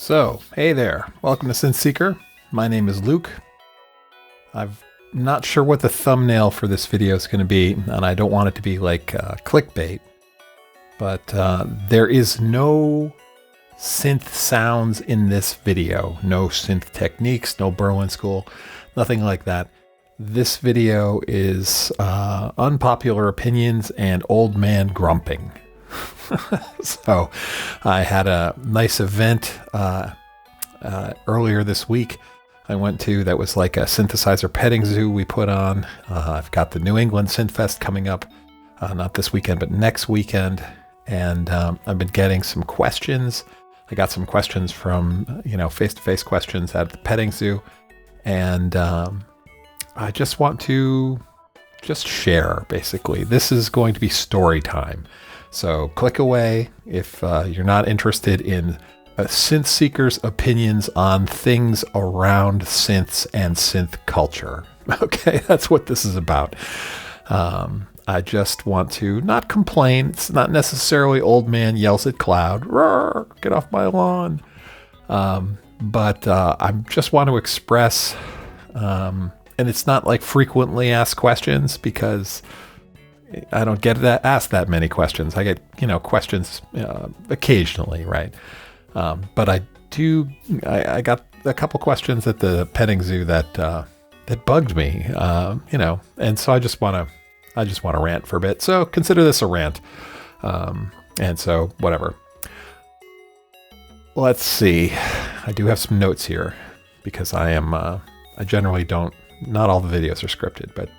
So, hey there. Welcome to Synth Seeker. My name is Luke. I'm not sure what the thumbnail for this video is going to be, and I don't want it to be like clickbait, but there is no synth sounds in this video. No synth techniques, no Berlin School, nothing like that. This video is unpopular opinions and old man grumping. So I had a nice event earlier this week I went to that was like a synthesizer petting zoo we put on. I've got the New England Synth Fest coming up, not this weekend, but next weekend. And I've been getting some questions. I got some questions from, face-to-face questions at the petting zoo. And I just want to share, basically. This is going to be story time. So click away if you're not interested in Synth Seeker's opinions on things around synths and synth culture. Okay, that's what this is about. I just want to not complain. It's not necessarily old man yells at cloud, roar, get off my lawn. But I just want to express, and it's not like frequently asked questions because I don't get asked that many questions. I get, questions occasionally, right? But I I got a couple questions at the petting zoo that bugged me, and so I just want to rant for a bit. So consider this a rant. And so whatever. Let's see. I do have some notes here because I generally not all the videos are scripted, but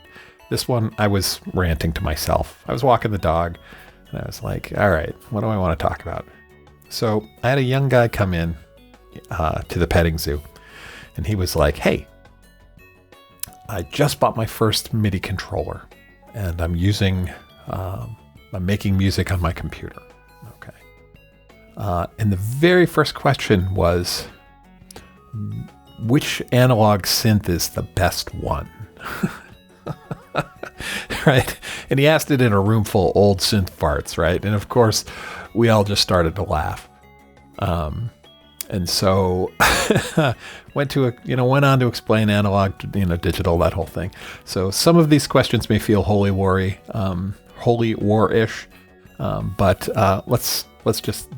this one, I was ranting to myself. I was walking the dog, and I was like, all right, what do I want to talk about? So I had a young guy come in to the petting zoo, and he was like, hey, I just bought my first MIDI controller, and I'm making music on my computer. Okay. And the very first question was, which analog synth is the best one? Right? And he asked it in a room full of old synth farts, right? And of course, we all just started to laugh. And so went on to explain analog to, digital, that whole thing. So some of these questions may feel holy war-ish, but let's just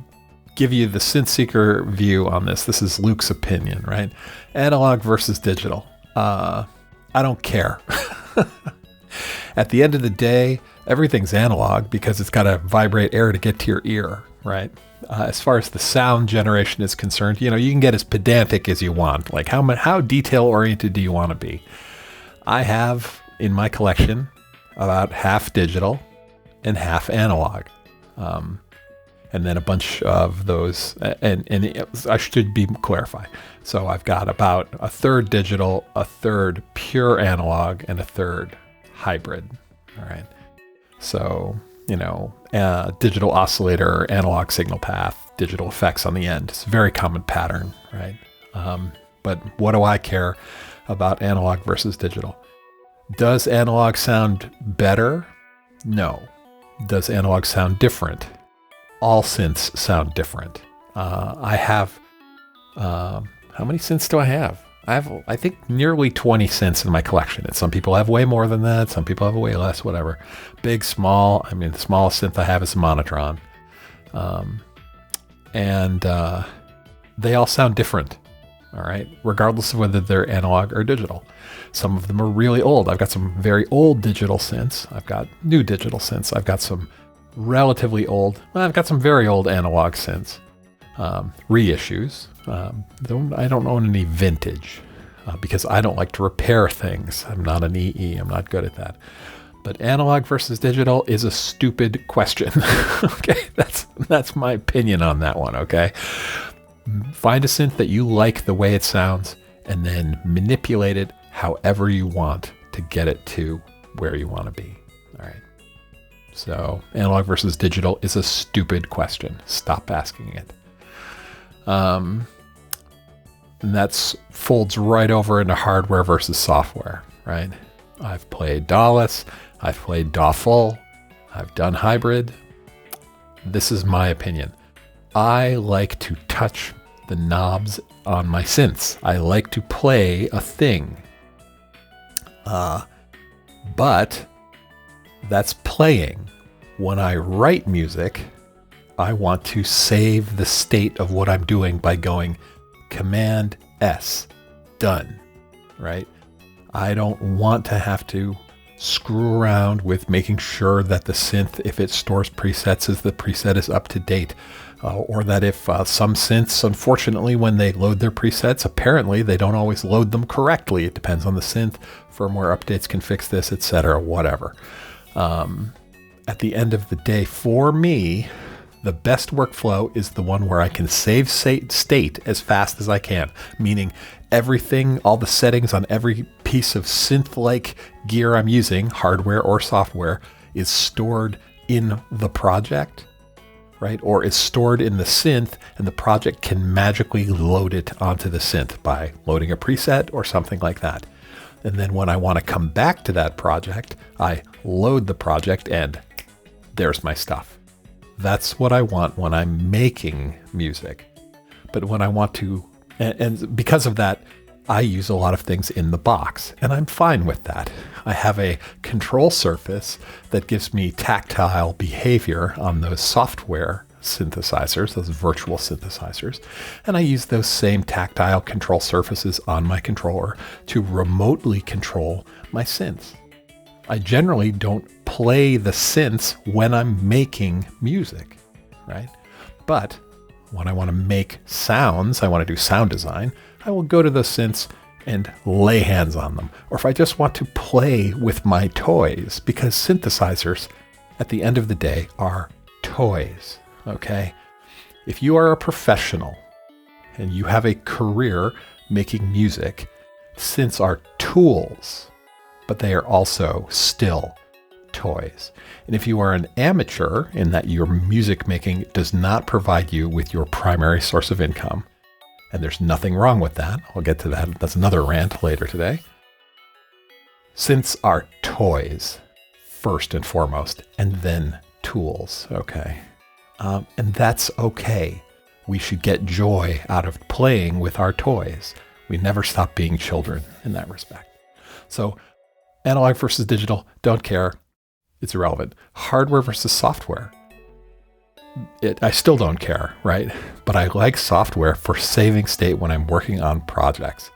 give you the Synth Seeker view on this. This is Luke's opinion, right? Analog versus digital. I don't care. At the end of the day, everything's analog because it's got to vibrate air to get to your ear, right? As far as the sound generation is concerned, you can get as pedantic as you want. Like how detail-oriented do you want to be? I have in my collection about half digital and half analog. And then a bunch of those, and I should clarify. So I've got about a third digital, a third pure analog, and a third hybrid. All right. So, digital oscillator, analog signal path, digital effects on the end. It's a very common pattern, right? But what do I care about analog versus digital? Does analog sound better? No. Does analog sound different? All synths sound different. I have, how many synths do I have? I think, nearly 20 synths in my collection. And some people have way more than that. Some people have way less, whatever. Big, small. I mean, the smallest synth I have is a Monotron. And they all sound different, all right? Regardless of whether they're analog or digital. Some of them are really old. I've got some very old digital synths. I've got new digital synths. I've got some relatively old. I've got some very old analog synths, reissues. I don't own any vintage because I don't like to repair things. I'm not an EE. I'm not good at that. But analog versus digital is a stupid question. Okay, that's my opinion on that one. Okay, find a synth that you like the way it sounds, and then manipulate it however you want to get it to where you want to be. All right. So analog versus digital is a stupid question. Stop asking it. And that folds right over into hardware versus software, right? I've played DAWless. I've played DAW full. I've done hybrid. This is my opinion. I like to touch the knobs on my synths. I like to play a thing. But that's playing. When I write music, I want to save the state of what I'm doing by going Command S, done, right? I don't want to have to screw around with making sure that the synth, if it stores presets, the preset is up to date. Or that if some synths, unfortunately, when they load their presets, apparently they don't always load them correctly. It depends on the synth. Firmware updates can fix this, etc., whatever. At the end of the day, for me, the best workflow is the one where I can save state as fast as I can, meaning everything, all the settings on every piece of synth-like gear I'm using, hardware or software, is stored in the project, right? Or is stored in the synth, and the project can magically load it onto the synth by loading a preset or something like that. And then when I want to come back to that project, I load the project and there's my stuff. That's what I want when I'm making music. But when I want to, and because of that, I use a lot of things in the box, and I'm fine with that. I have a control surface that gives me tactile behavior on those software synthesizers, those virtual synthesizers, and I use those same tactile control surfaces on my controller to remotely control my synths. I generally don't play the synths when I'm making music, right? But when I want to make sounds, I want to do sound design, I will go to those synths and lay hands on them. Or if I just want to play with my toys, because synthesizers, at the end of the day, are toys, okay? If you are a professional and you have a career making music, synths are tools, but they are also still toys. And if you are an amateur in that your music making does not provide you with your primary source of income, and there's nothing wrong with that, I'll get to that, that's another rant later today. Synths are toys, first and foremost, and then tools, okay? And that's okay. We should get joy out of playing with our toys. We never stop being children in that respect. So, analog versus digital, don't care. It's irrelevant. Hardware versus software. I still don't care, right? But I like software for saving state when I'm working on projects.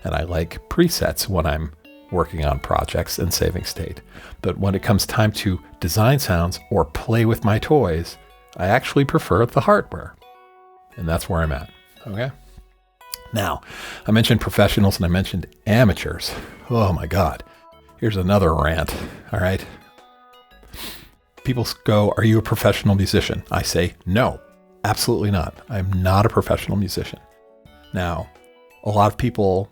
And I like presets when I'm working on projects and saving state. But when it comes time to design sounds or play with my toys, I actually prefer the hardware. And that's where I'm at, okay? Now, I mentioned professionals and I mentioned amateurs. Oh my God. Here's another rant, all right? People go, are you a professional musician? I say, no, absolutely not. I'm not a professional musician. Now, a lot of people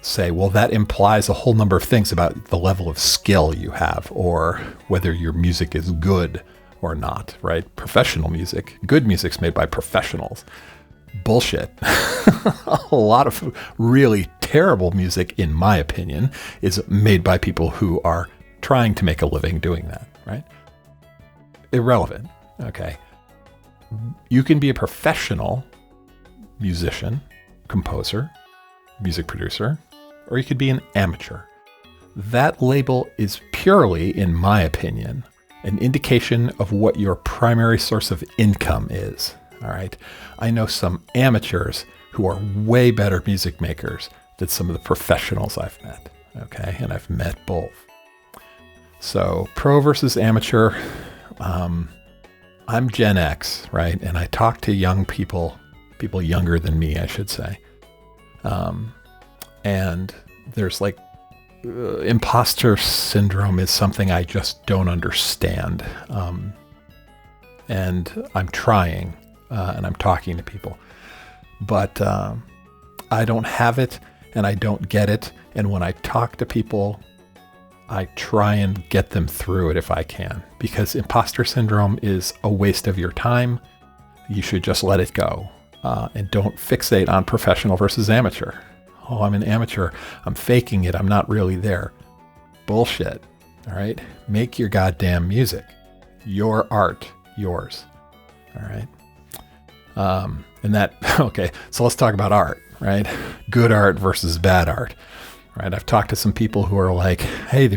say, well, that implies a whole number of things about the level of skill you have or whether your music is good or not, right? Professional music, good music's made by professionals. Bullshit. A lot of really terrible music, in my opinion, is made by people who are trying to make a living doing that, right? Irrelevant, okay? You can be a professional musician, composer, music producer, or you could be an amateur. That label is purely, in my opinion, an indication of what your primary source of income is, all right? I know some amateurs who are way better music makers than some of the professionals I've met, okay? And I've met both. So pro versus amateur, I'm Gen X, right? And I talk to young people younger than me, I should say. And there's like imposter syndrome is something I just don't understand. And I'm trying, and I'm talking to people, but I don't have it and I don't get it. And when I talk to people, I try and get them through it if I can, because imposter syndrome is a waste of your time. You should just let it go, and don't fixate on professional versus amateur. Oh, I'm an amateur. I'm faking it. I'm not really there. Bullshit. All right. Make your goddamn music. Your art. Yours. All right. And that, okay, so let's talk about art, right? Good art versus bad art, right? I've talked to some people who are like, hey, the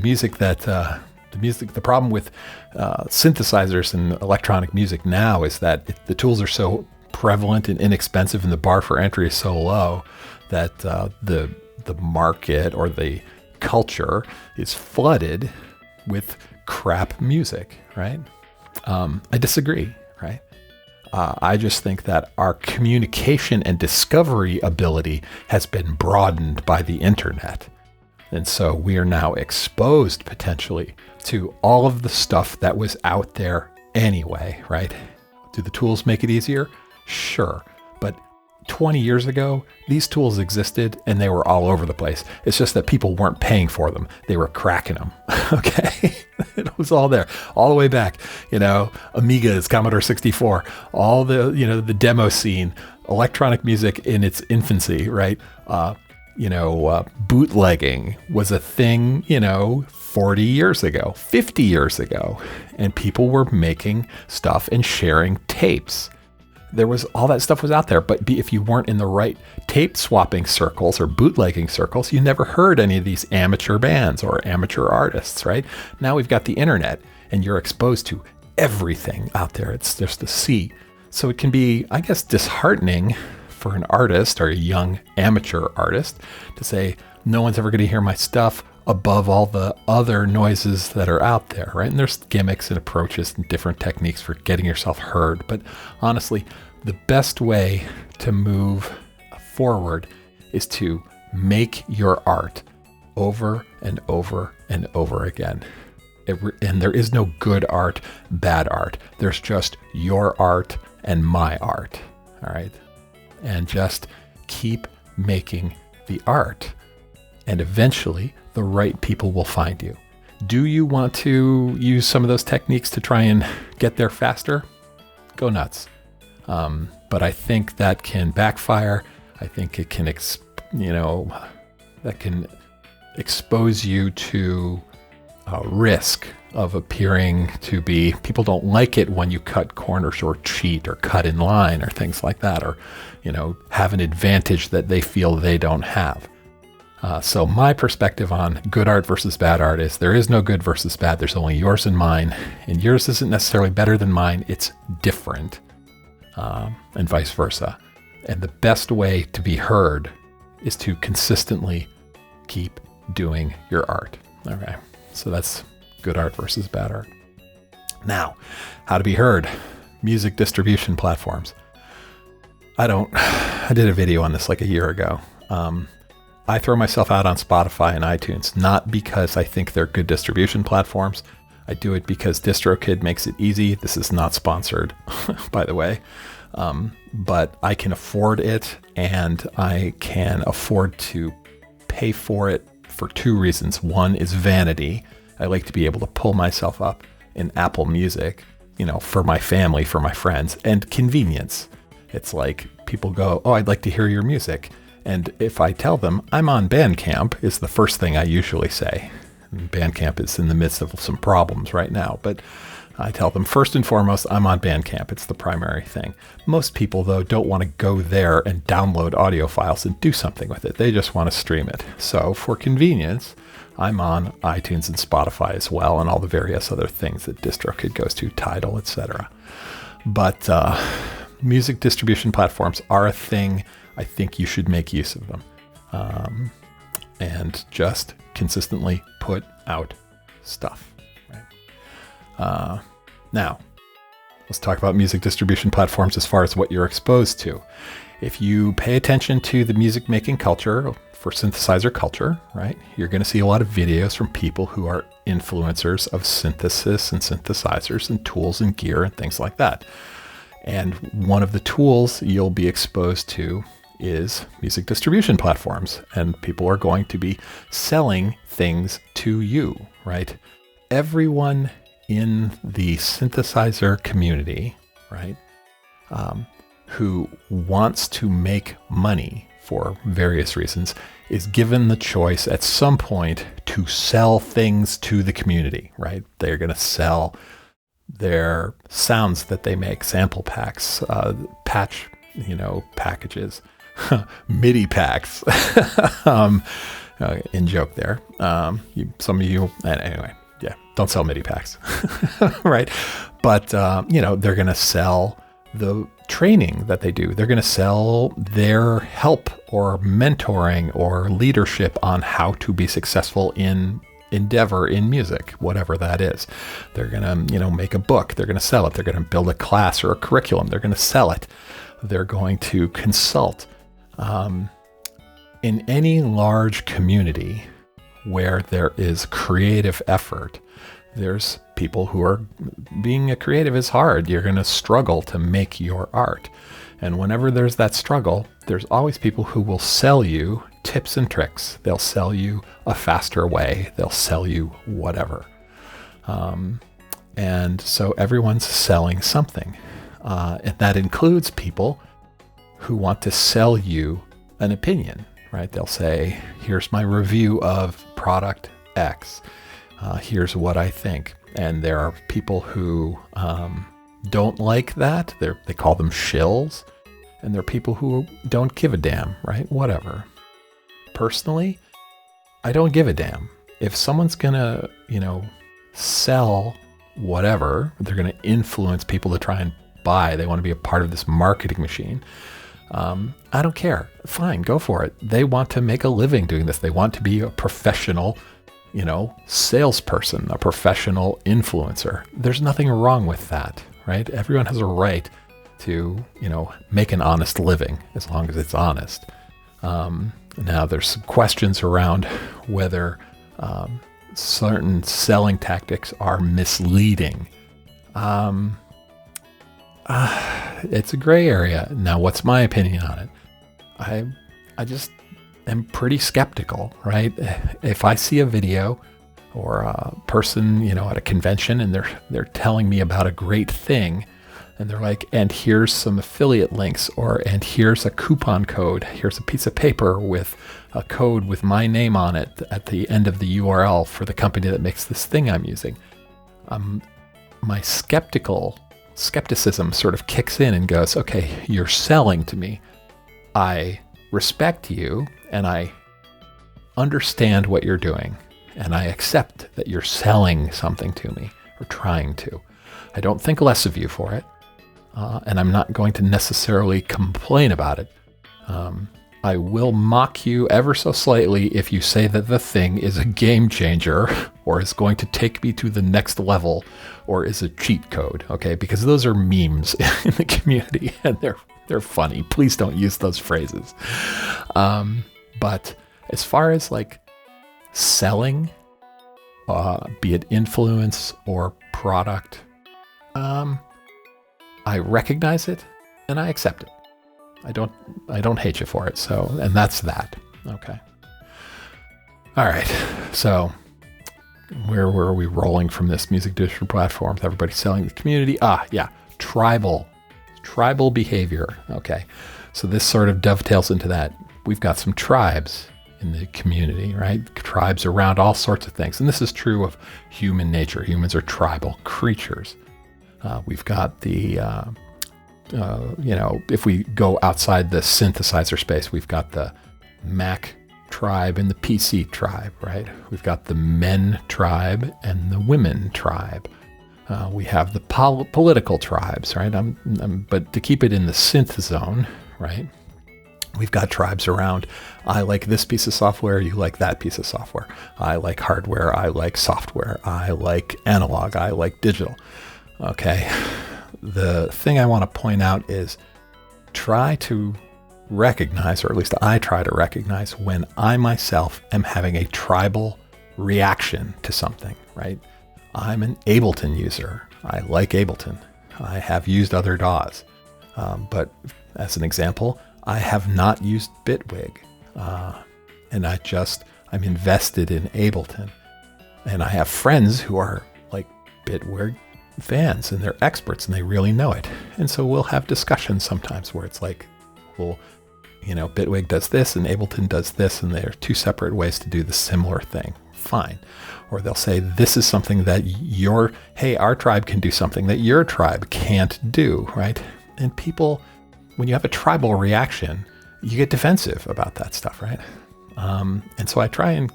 problem with synthesizers and electronic music now is that the tools are so prevalent and inexpensive and the bar for entry is so low that the market or the culture is flooded with crap music, right? I disagree, right? I just think that our communication and discovery ability has been broadened by the internet. And so we are now exposed potentially to all of the stuff that was out there anyway, right? Do the tools make it easier? Sure. But 20 years ago, these tools existed and they were all over the place. It's just that people weren't paying for them. They were cracking them. Okay. It was all there all the way back, Amigas, Commodore 64, all the, the demo scene, electronic music in its infancy, right? Bootlegging was a thing, 40 years ago, 50 years ago, and people were making stuff and sharing tapes. There was all that stuff was out there, but if you weren't in the right tape swapping circles or bootlegging circles, you never heard any of these amateur bands or amateur artists, right? Now we've got the internet and you're exposed to everything out there. It's just the sea. So it can be, I guess, disheartening for an artist or a young amateur artist to say, no one's ever going to hear my stuff above all the other noises that are out there, right? And there's gimmicks and approaches and different techniques for getting yourself heard. But honestly, the best way to move forward is to make your art over and over and over again. And there is no good art, bad art. There's just your art and my art, all right? And just keep making the art. And eventually, the right people will find you. Do you want to use some of those techniques to try and get there faster? Go nuts. But I think that can backfire. I think it can, that can expose you to risk of appearing to be, people don't like it when you cut corners or cheat or cut in line or things like that, or, have an advantage that they feel they don't have. So my perspective on good art versus bad art is there is no good versus bad. There's only yours and mine, and yours isn't necessarily better than mine. It's different, and vice versa. And the best way to be heard is to consistently keep doing your art. Okay. So that's good art versus bad art. Now, how to be heard. Music distribution platforms. I did a video on this like a year ago. I throw myself out on Spotify and iTunes, not because I think they're good distribution platforms. I do it because DistroKid makes it easy. This is not sponsored, by the way. But I can afford it, and I can afford to pay for it for two reasons. One is vanity. I like to be able to pull myself up in Apple Music, for my family, for my friends, and convenience. It's like people go, oh, I'd like to hear your music. And if I tell them I'm on Bandcamp, is the first thing I usually say. And Bandcamp is in the midst of some problems right now, but I tell them first and foremost, I'm on Bandcamp. It's the primary thing. Most people, though, don't want to go there and download audio files and do something with it. They just want to stream it. So for convenience, I'm on iTunes and Spotify as well, and all the various other things that DistroKid goes to, Tidal, etc. But music distribution platforms are a thing. I think you should make use of them, and just consistently put out stuff. Right? Now, let's talk about music distribution platforms as far as what you're exposed to. If you pay attention to the music making culture, for synthesizer culture, right, you're going to see a lot of videos from people who are influencers of synthesis and synthesizers and tools and gear and things like that. And one of the tools you'll be exposed to is music distribution platforms, and people are going to be selling things to you, right? Everyone in the synthesizer community, right, who wants to make money for various reasons, is given the choice at some point to sell things to the community, right? They're going to sell their sounds that they make, sample packs, patch, packages, MIDI packs. In joke there. Some of you, anyway, yeah, don't sell MIDI packs, right? But, they're going to sell the training that they do. They're going to sell their help or mentoring or leadership on how to be successful in endeavor in music, whatever that is. They're going to, make a book. They're going to sell it. They're going to build a class or a curriculum. They're going to sell it. They're going to consult. In any large community where there is creative effort, there's people who are being a creative is hard. You're going to struggle to make your art. And whenever there's that struggle, there's always people who will sell you tips and tricks. They'll sell you a faster way. They'll sell you whatever. And so everyone's selling something. And that includes people who want to sell you an opinion, right? They'll say, here's my review of product X. Here's what I think. And there are people who don't like that. They call them shills. And there are people who don't give a damn, right? Whatever. Personally, I don't give a damn. If someone's going to, sell whatever, they're going to influence people to try and buy. They want to be a part of this marketing machine. I don't care. Fine, go for it. They want to make a living doing this. They want to be a professional, salesperson, a professional influencer. There's nothing wrong with that, right? Everyone has a right to, make an honest living as long as it's honest. Now, there's some questions around whether certain selling tactics are misleading. It's a gray area. Now, what's my opinion on it? I just am pretty skeptical, right? If I see a video or a person, at a convention and they're telling me about a great thing, and they're like, and here's some affiliate links, and here's a coupon code, here's a piece of paper with a code with my name on it at the end of the URL for the company that makes this thing I'm using. My skepticism sort of kicks in and goes, okay, you're selling to me. I respect you and I understand what you're doing and I accept that you're selling something to me or trying to. I don't think less of you for it, and I'm not going to necessarily complain about it. I will mock you ever so slightly if you say that the thing is a game changer or is going to take me to the next level or is a cheat code, okay? Because those are memes in the community and they're funny. Please don't use those phrases. But as far as like selling, be it influence or product, I recognize it and I accept it. I don't hate you for it. So, and that's that. Okay. All right. So where were we rolling from this music distribution platforms? Everybody selling the community. Yeah. Tribal behavior. Okay. So this sort of dovetails into that. We've got some tribes in the community, right? Tribes around all sorts of things. And this is true of human nature. Humans are tribal creatures. We've got the, if we go outside the synthesizer space, we've got the Mac tribe and the PC tribe, right? We've got the men tribe and the women tribe. We have the political tribes, right? But to keep it in the synth zone, right? We've got tribes around, I like this piece of software, you like that piece of software. I like hardware, I like software. I like analog, I like digital. Okay. The thing I want to point out is try to recognize, or at least I try to recognize, when I myself am having a tribal reaction to something, right? I'm an Ableton user. I like Ableton. I have used other DAWs. But as an example, I have not used Bitwig. And I'm invested in Ableton. And I have friends who are like Bitwig fans and they're experts and they really know it. And so we'll have discussions sometimes where it's like, we'll Bitwig does this and Ableton does this, and they're two separate ways to do the similar thing. Fine. Or they'll say, this is something that our tribe can do something that your tribe can't do, right? And people, when you have a tribal reaction, you get defensive about that stuff, right? And so I try and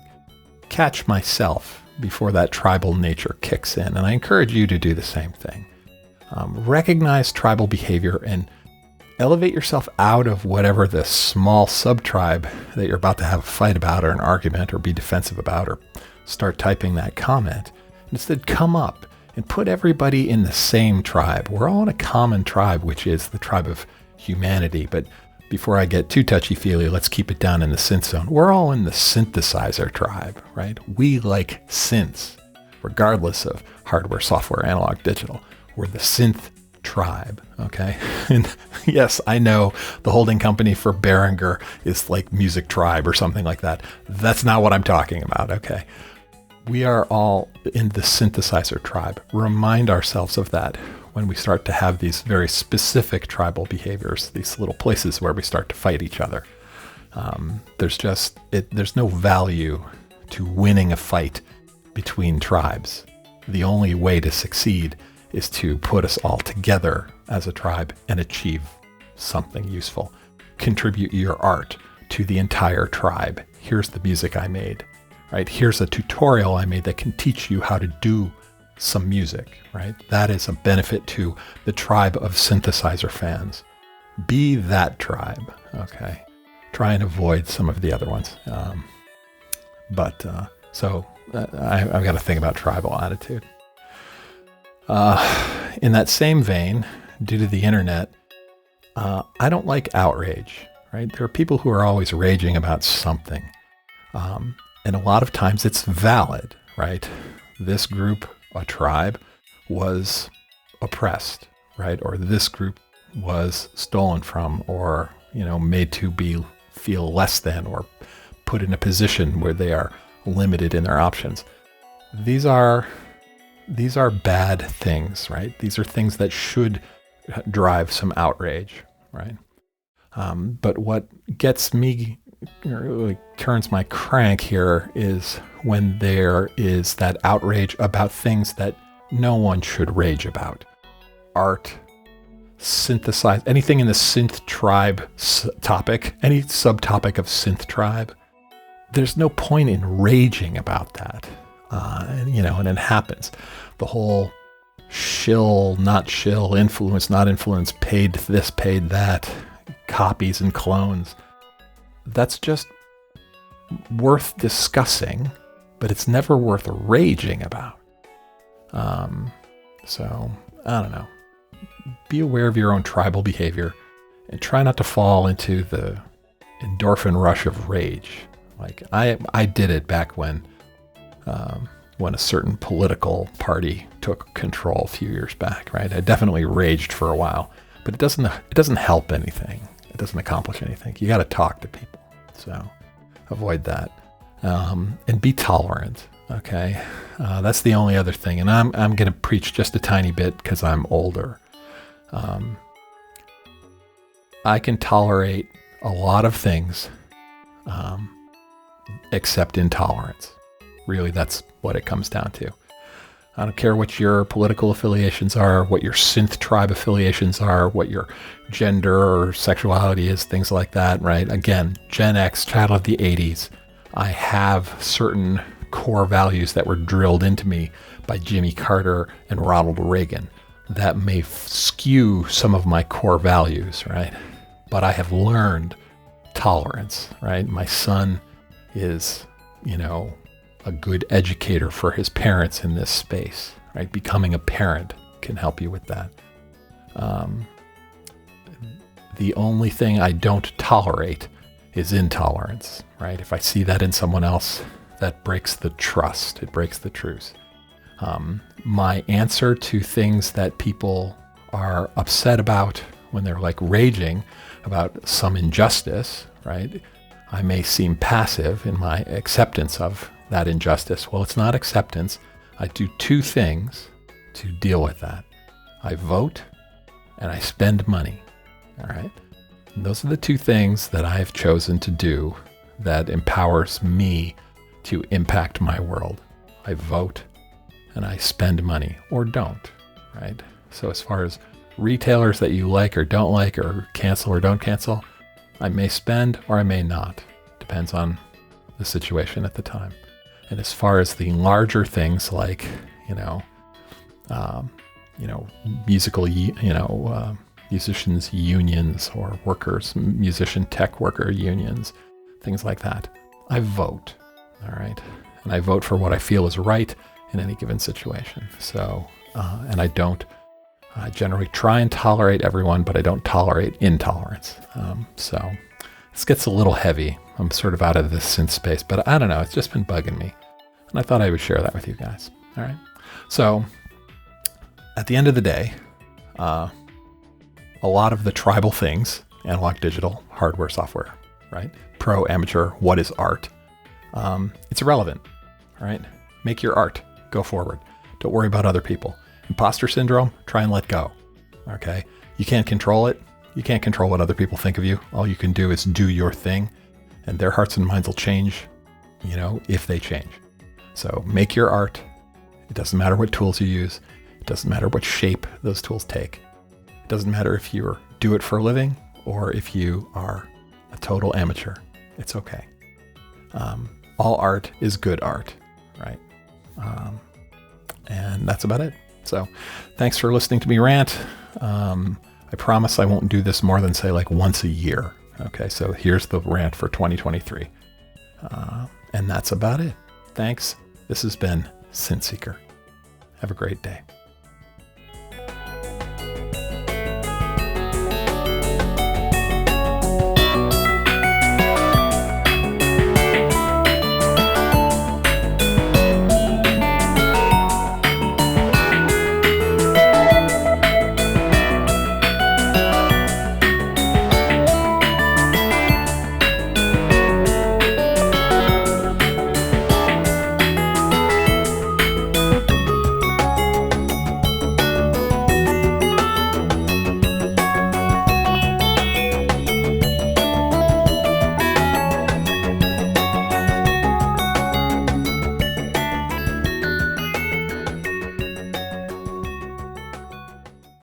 catch myself before that tribal nature kicks in. And I encourage you to do the same thing. Recognize tribal behavior and elevate yourself out of whatever the small sub-tribe that you're about to have a fight about or an argument or be defensive about or start typing that comment. Instead, come up and put everybody in the same tribe. We're all in a common tribe, which is the tribe of humanity. But before I get too touchy-feely, let's keep it down in the synth zone. We're all in the synthesizer tribe, right? We like synths, regardless of hardware, software, analog, digital. We're the synth tribe, okay? And yes, I know the holding company for Behringer is like Music Tribe or something like that. That's not what I'm talking about, okay? We are all in the synthesizer tribe. Remind ourselves of that when we start to have these very specific tribal behaviors, these little places where we start to fight each other. There's no value to winning a fight between tribes. The only way to succeed is to put us all together as a tribe and achieve something useful. Contribute your art to the entire tribe. Here's the music I made, right? Here's a tutorial I made that can teach you how to do some music, right? That is a benefit to the tribe of synthesizer fans. Be that tribe, okay? Try and avoid some of the other ones. So I've got to think about tribal attitude. In that same vein, due to the internet, I don't like outrage, right? There are people who are always raging about something. And a lot of times it's valid, right? This group, a tribe, was oppressed, right? Or this group was stolen from, or, made to feel less than, or put in a position where they are limited in their options. These are bad things, right? These are things that should drive some outrage, right? But what gets me, really turns my crank here, is when there is that outrage about things that no one should rage about. Art, synthesize, anything in the synth tribe topic, any subtopic of synth tribe, there's no point in raging about that. And it happens. The whole shill, not shill, influence, not influence, paid this, paid that, copies and clones. That's just worth discussing, but it's never worth raging about. So, I don't know. Be aware of your own tribal behavior and try not to fall into the endorphin rush of rage. Like I did it back when a certain political party took control a few years back, right? I definitely raged for a while, but it doesn't help anything. It doesn't accomplish anything. You got to talk to people. So avoid that. And be tolerant. Okay. That's the only other thing. And I'm going to preach just a tiny bit because I'm older. I can tolerate a lot of things, except intolerance. Really, that's what it comes down to. I don't care what your political affiliations are, what your synth tribe affiliations are, what your gender or sexuality is, things like that, right? Again, Gen X, child of the 80s. I have certain core values that were drilled into me by Jimmy Carter and Ronald Reagan that may skew some of my core values, right? But I have learned tolerance, right? My son is, a good educator for his parents in this space, right? Becoming a parent can help you with that. The only thing I don't tolerate is intolerance, right? If I see that in someone else, that breaks the trust. It breaks the truce. My answer to things that people are upset about when they're like raging about some injustice, right? I may seem passive in my acceptance of that injustice. Well, it's not acceptance. I do two things to deal with that. I vote and I spend money. All right. And those are the two things that I've chosen to do that empowers me to impact my world. I vote and I spend money or don't, right? So as far as retailers that you like or don't like or cancel or don't cancel, I may spend or I may not. Depends on the situation at the time. And as far as the larger things like, musicians unions or musician tech worker unions, things like that, I vote, all right? And I vote for what I feel is right in any given situation. So, and I generally try and tolerate everyone, but I don't tolerate intolerance. So this gets a little heavy. I'm sort of out of this synth space, but I don't know. It's just been bugging me. And I thought I would share that with you guys. All right. So at the end of the day, a lot of the tribal things, analog, digital, hardware, software, right? Pro, amateur, what is art? It's irrelevant, all right? Make your art. Go forward. Don't worry about other people. Imposter syndrome, try and let go, okay? You can't control it. You can't control what other people think of you. All you can do is do your thing, and their hearts and minds will change, if they change. So make your art. It doesn't matter what tools you use. It doesn't matter what shape those tools take. It doesn't matter if you do it for a living or if you are a total amateur. It's okay. All art is good art, right? And that's about it. So thanks for listening to me rant. I promise I won't do this more than say like once a year. Okay, so here's the rant for 2023. And that's about it. Thanks. This has been Synth Seeker. Have a great day.